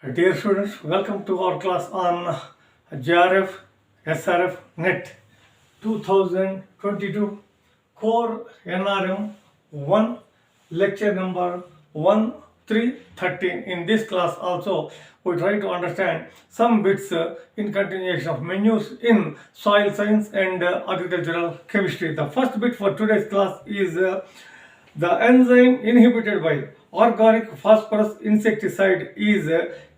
Dear students, welcome to our class on JRF, SRF, NET 2022 CORE NRM 1 lecture number 1313. In this class also we try to understand some bits in continuation of menus in soil science and agricultural chemistry. The first bit for today's class is the enzyme inhibited by organic phosphorus insecticide is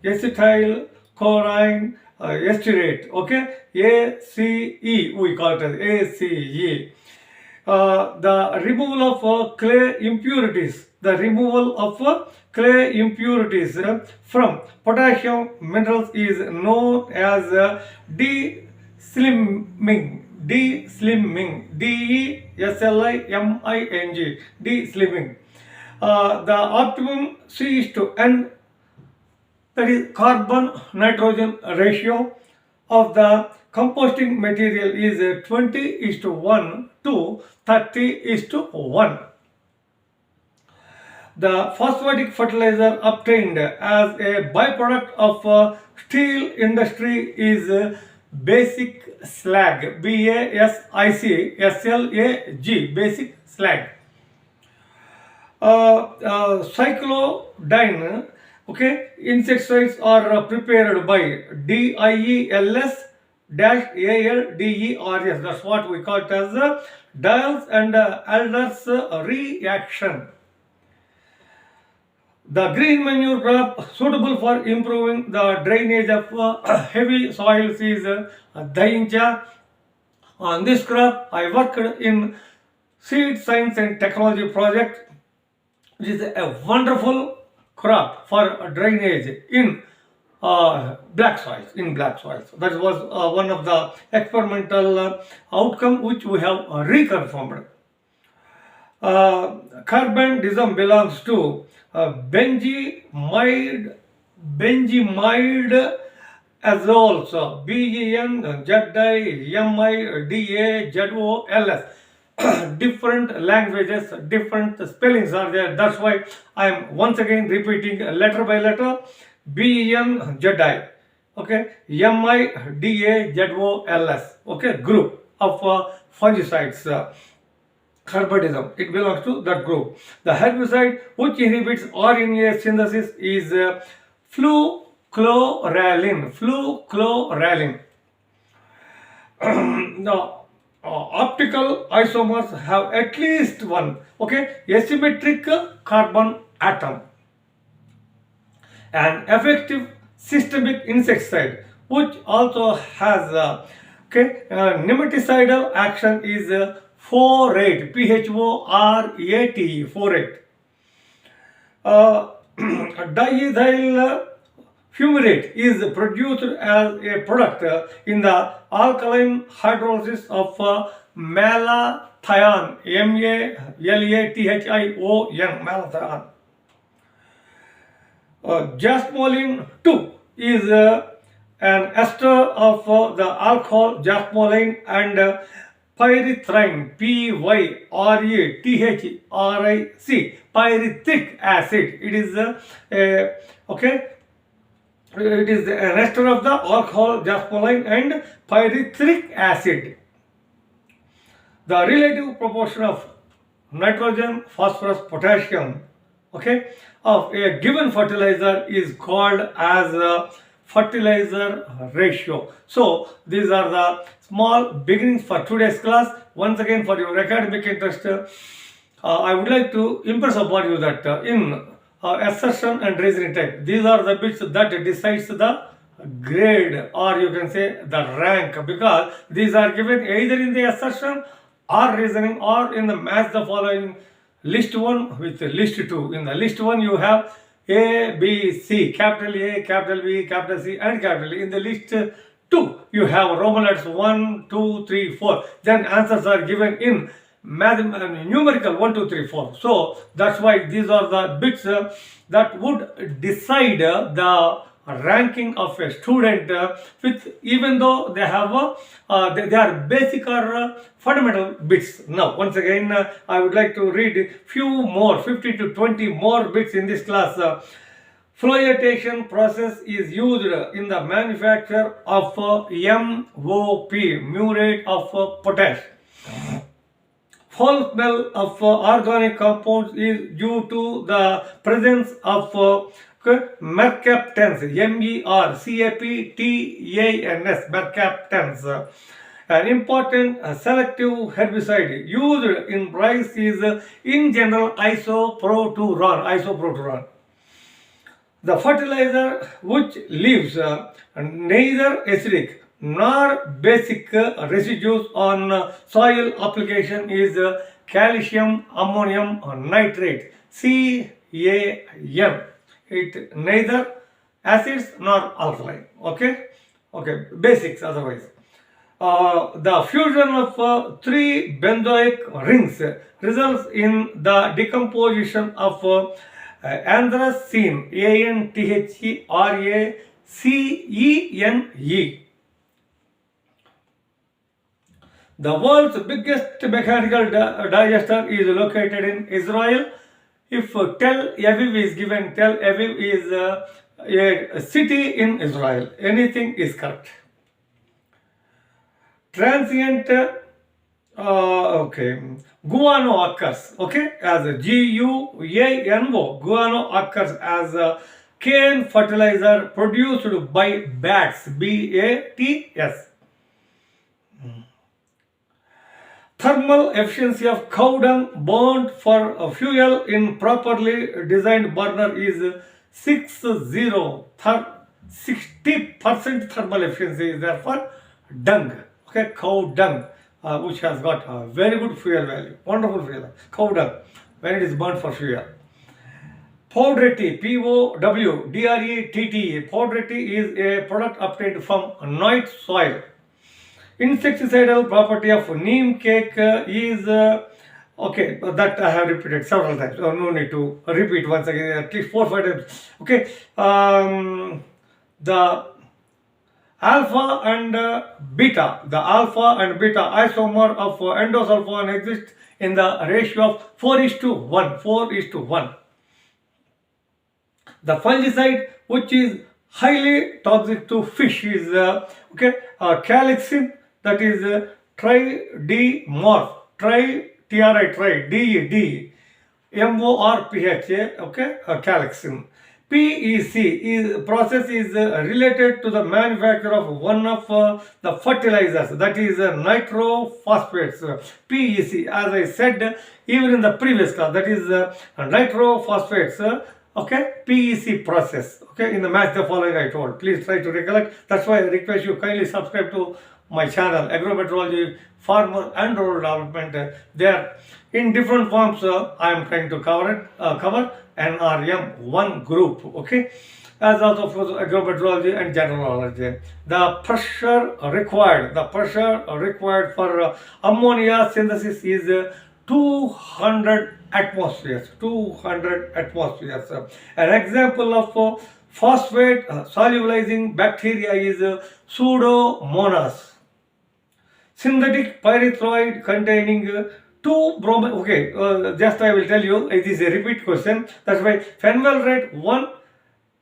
acetyl choline esterate. Okay, ACE, we call it as ACE. The removal of clay impurities. The removal of clay impurities from potassium minerals is known as de-slimming. De-slimming. D-E-S-L-I-M-I-N-G. De-slimming. The optimum C/N, that is carbon nitrogen ratio of the composting material is 20:1 to 30:1. The phosphatic fertilizer obtained as a byproduct of steel industry is basic slag. B-A-S-I-C S-L-A-G, basic slag. Cyclodine, okay, insecticides are prepared by DIELS-ALDERS. That's what we call it as Diels and Alders reaction. The green manure crop suitable for improving the drainage of heavy soils is Daincha. On this crop, I worked in Seed Science and Technology project. It is a wonderful crop for drainage in black soils. That was one of the experimental outcome which we have reconfirmed. Carbendism belongs to benzimide azoles, BENZIMIDAZOLS. Different languages, different spellings are there. That's why I am once again repeating letter by letter. BENZI, okay, MIDAZOLS, okay, group of fungicides. Carbendism, it belongs to that group. The herbicide which inhibits RNA synthesis is fluchloralin. Now, optical isomers have at least one, okay, asymmetric carbon atom. An effective systemic insecticide which also has nematicidal action is phorate, PHORATE, phorate. Diethyl fumarate is produced as a product in the alkaline hydrolysis of malathion, MALATHION, malathion. Jasmolene 2 is an ester of the alcohol jasmolene and pyrethrin, PYRETHRIC, pyrethic acid. It is it is an ester of the alcohol jasmolene and pyrethic acid. The relative proportion of nitrogen, phosphorus, potassium, okay, of a given fertilizer is called as fertilizer ratio. So these are the small beginnings for today's class. Once again, for your academic interest, I would like to impress upon you that in assertion and reasoning type, these are the bits that decides the grade, or you can say the rank, because these are given either in the assertion or reasoning or in the match the following list 1 with list 2. In the list 1 you have A, B, C, capital A, capital B, capital C and capital E. In the list 2 you have Roman letters 1, 2, 3, 4. Then answers are given in numerical 1, 2, 3, 4. So that's why these are the bits that would decide the ranking of a student with, even though they have they are basic or fundamental bits. Now once again I would like to read few more 50 to 20 more bits in this class. Flotation process is used in the manufacture of MOP, muriate of potash. Foul smell of organic compounds is due to the presence of mercaptans, MERCAPTANS, mercaptans. An important selective herbicide used in rice is in general isoproteron. The fertilizer which leaves neither acidic nor basic residues on soil application is calcium ammonium nitrate, CAM. It neither acids nor alkaline. Okay, basics otherwise. The fusion of three benzoic rings results in the decomposition of anthracene, ANTHRACENE. The world's biggest mechanical digester is located in Israel. If Tel Aviv is given, Tel Aviv is a city in Israel. Anything is correct. Transient guano occurs as GUANO. Guano occurs as cane fertilizer produced by bats, BATS. Thermal efficiency of cow dung burned for fuel in properly designed burner is 60%. Thermal efficiency is there for dung. Cow dung, which has got a very good fuel value, wonderful fuel. Cow dung, when it is burnt for fuel. Powderetty, POWDRETT. Powderetty is a product obtained from night soil. Insecticidal property of neem cake is that I have repeated several times. No need to repeat once again, at least 4 or 5 times. The alpha and beta isomer of endosulfan exists in the ratio of 4:1. The fungicide which is highly toxic to fish is calixin, that is tridemorph, calixin. PEC process is related to the manufacture of one of the fertilizers, that is nitrophosphates. PEC, as I said even in the previous class, that is nitrophosphates. PEC process. In the match the following I told. Please try to recollect. That's why I request you kindly subscribe to my channel, Agrometeorology, Farmer and Rural Development. They are in different forms. I am trying to cover NRM 1 group. As also for Agrometeorology and General Knowledge. The pressure required for ammonia synthesis is 200 atmospheres. An example of phosphate solubilizing bacteria is Pseudomonas. Synthetic pyrethroid containing two bromine. Just I will tell you, it is a repeat question. That's why phenylrate 1,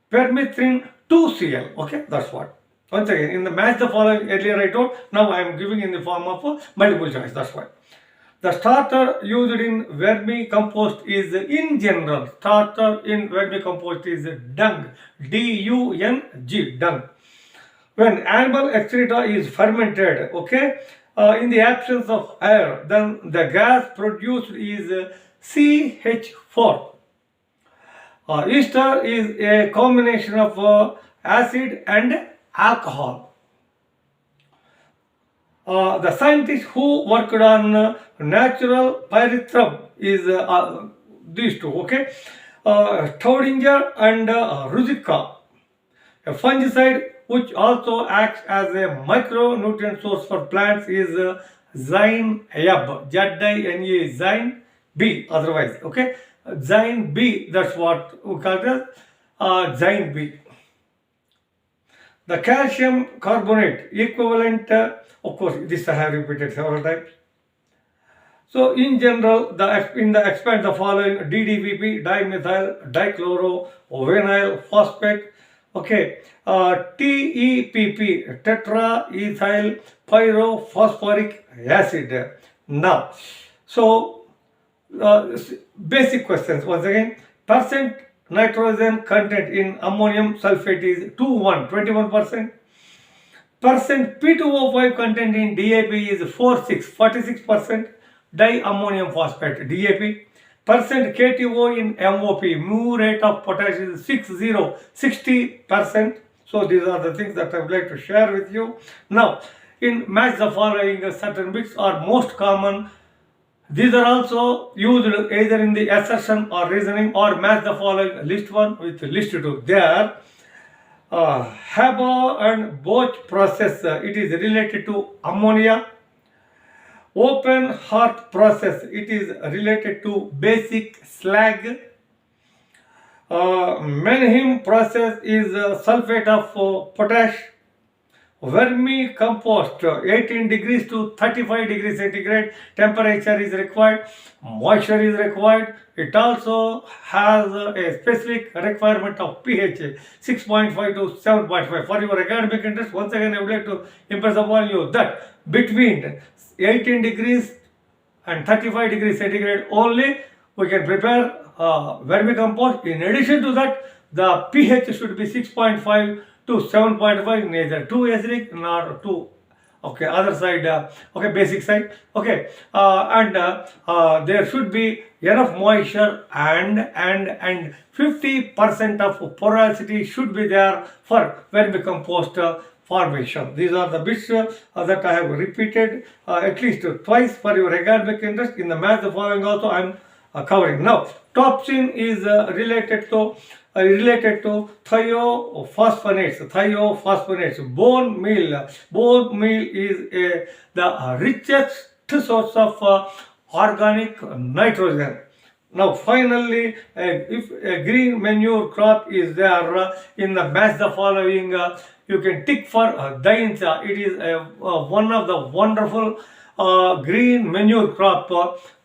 permethrin 2Cl. That's what. Once again, in the match the following earlier I told, now I am giving in the form of multiple choice. That's why. The starter used in vermicompost is in general. Starter in vermicompost is dung. DUNG, dung. When animal excreta is fermented, in the absence of air, then the gas produced is CH4. Ester is a combination of acid and alcohol. The scientists who worked on natural pyrethrum is these two, Staudinger and Ruzica. A fungicide which also acts as a micronutrient source for plants is Zine Yab, ZINE, Zine B, otherwise, Zine B, that's what we call it as Zine B. The calcium carbonate equivalent, of course, this I have repeated several times. So in general, in the expand the following: DDPP, dimethyl dichlorovinyl phosphate, okay, TEPP, tetraethyl pyrophosphoric acid. Now, so basic questions once again. Percent nitrogen content in ammonium sulfate is 21%. Percent P2O5 content in DAP is 46%. Diammonium phosphate DAP. Percent KTO in MOP, mu rate of potash is 60%. So these are the things that I would like to share with you. Now, in match the following, certain bits are most common. These are also used either in the assertion or reasoning, or match the following list 1 with list 2. There, Haber and Bosch process, it is related to ammonia. Open heart process, it is related to basic slag. Menhem process is sulfate of potash. Vermicompost, 18 degrees to 35 degrees centigrade temperature is required, moisture is required. It also has a specific requirement of pH 6.5 to 7.5. For your academic interest, once again I would like to impress upon you that between 18 degrees and 35 degrees centigrade only we can prepare vermicompost. In addition to that, the pH should be 6.5 to 7.5, neither too acidic nor too other side, basic side, and there should be enough moisture and 50% of porosity should be there for vermicompost formation. These are the bits that I have repeated at least twice for your academic interest. In the math, the following also I am covering. Now, topsin is related to thiophosphonates. Bone meal is the richest source of organic nitrogen. Now finally, if a green manure crop is there, in the match the following, you can tick for dainza. It is one of the wonderful green manure crop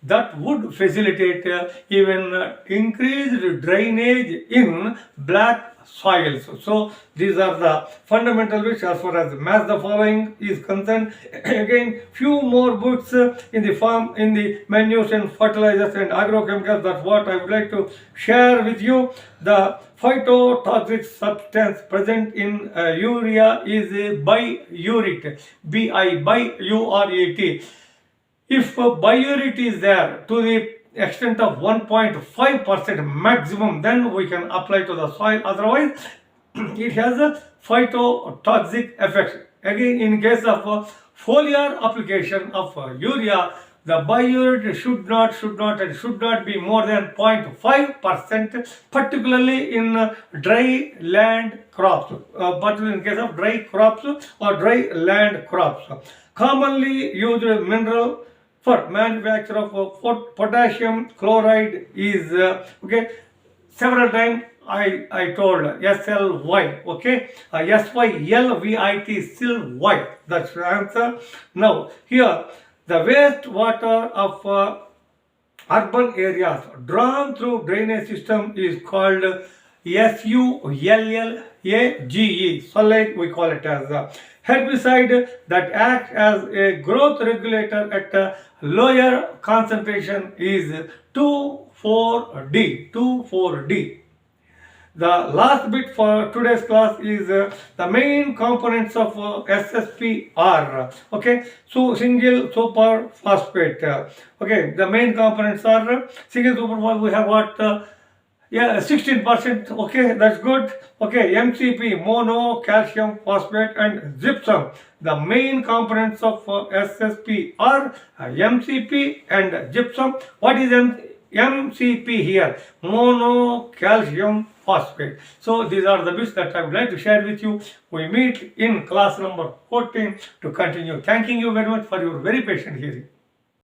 that would facilitate even increased drainage in black soils. So these are the fundamental bits as far as match the following is concerned. Again, few more books in the farm, in the manures and fertilizers and agrochemicals. That's what I would like to share with you. The phytotoxic substance present in urea is biuret, biuret. If biuret is there to the extent of 1.5% maximum, then we can apply to the soil. Otherwise, it has a phytotoxic effect. Again, in case of foliar application of urea, the biuret should not be more than 0.5%, particularly in dry land crops, particularly in case of dry crops or dry land crops. Commonly used mineral for manufacture of potassium chloride is several times I told SLY, SYLVIT, still Y. That's the answer. Now here, the wastewater of urban areas drawn through drainage system is called SULLAGE. Sulllage we call it as a herbicide that acts as a growth regulator at a lower concentration is 2,4-D. The last bit for today's class is the main components of SSPR. So single super phosphate. The main components are single super phosphate. We have what? 16%. That's good. MCP, mono calcium phosphate, and gypsum. The main components of SSP are MCP and gypsum. What is MCP here? Mono calcium phosphate. So these are the bits that I would like to share with you. We meet in class number 14 to continue. Thanking you very much for your very patient hearing.